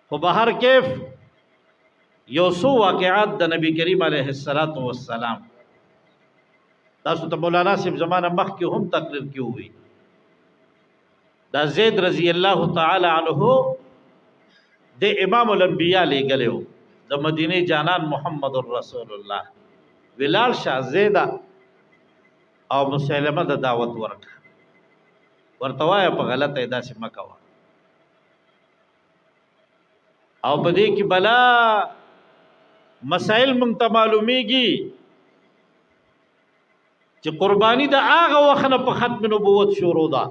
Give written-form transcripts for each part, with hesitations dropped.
خو بهر کیف یو څو واقعات د نبی کریم علیه السلام تاسو ته مولانا صاحب زمانه مخکې هم تقریر کې وی دا زید رضی الله تعالی عنہ د امام الانبیاء لګلو د مدینه جانان محمد رسول الله بلال شاه زیدا او مسلمه د دعوت ورتوای په غلطه ادا سي مکوا او بده کې بلا مسائل مونږ ته معلومیږي چې قربانی د هغه وخت نه په ختم نبوت شروع ده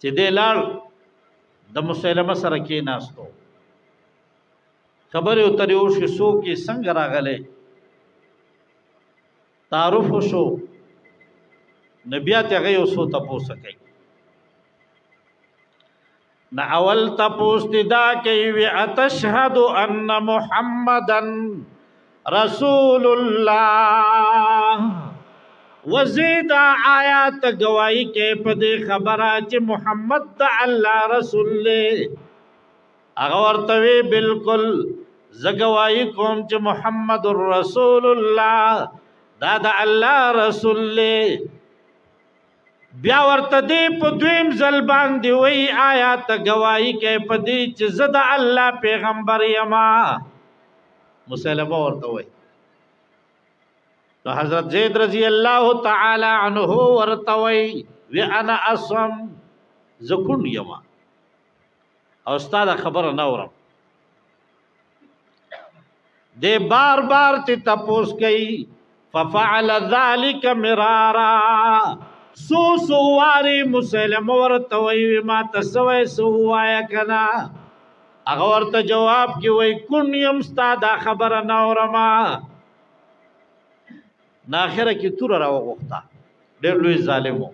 چې د لال د مسلمه سره کې ناستو خبره اترې او شو کې څنګه راغله تعارف شو نبیات هغه اوسو تاسو کوي نا اول تاسو دا کوي وی اتشهد ان محمدن رسول الله وزید آیات گواہی کې په دې خبره چې محمد د الله رسول له هغه ورته بالکل زګواہی کوم چې محمد رسول الله دا د الله رسول له بیا ورته دې په دویم ځل باندې وی آیات گواہی کې په دې چې زه د الله پیغمبر یما مسلمه ورته وی تو حضرت زید رضی الله تعالی عنہ ورته وی انا اصم زکون یما او استاد خبر نه اورم دې بار بار ته تپوس کوي ففعل ذلك مرارا سو واری مسلم ورته وی ما تسوي سوایا کنا هغه ورته جواب کی وی کون یم استاد خبر نه اورما ناخره کی تور را وغوختا ډېر لوی ظالمو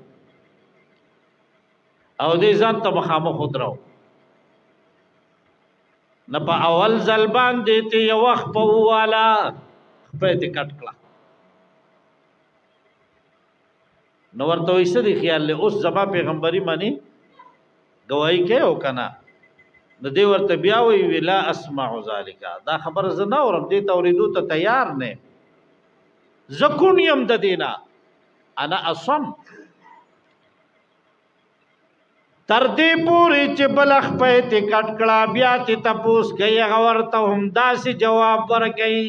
او دې ځان ته مخامخ خودرو نه په اول ځل باندې ته یو وخت په والا په دې کټ کړه نو ورته وېسه دی خیال له اوس زما پیغمبري مانی گواہی کې او کنا نو دی ورته بیا وی ویلا اسمع ذالک دا خبر زنه اورم دې توریدو ته تیار نه زکون یم د دینا انا اصم تر دې پوری چې بلخ په ته کټ کړه بیا ته تپوس کوي ورته هم داسې جواب ورکړي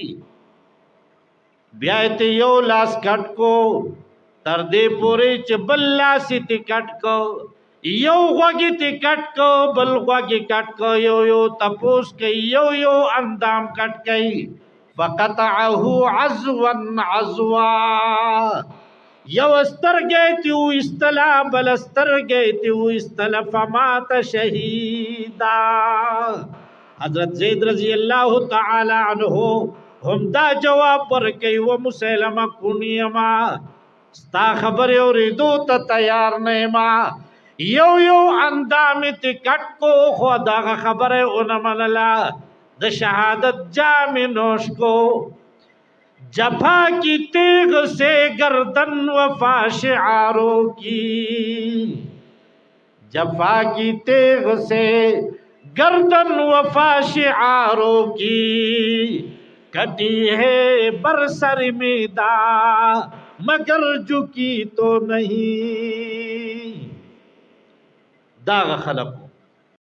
بیا ته یو لاس کټ کو تر دې پوری چې بل لاس ته کټ کو یو غوږی ته کټ کو بل غوږی کټ کو یو تپوس کوي یو اندام کټ کوي فقطعه عزوا عزوا یو استرګې ته استلا بل استرګې ته استلا فمات شهیدا حضرت زید رضی الله تعالی عنہ هم دا جواب ورکړي و مسلمه کونیما ستا خبر اوریدو ته تیار نه ما یو اندام ته کټ کو خو دا خبره اون منلا د شهادت جام نوش کو جفا کی تیغ سے گردن وفا شعاروں کی جفا کی تیغ سے گردن وفا شعاروں کی کٹی ہے برسر میدا مگر جھکی تو نہیں داغ خلق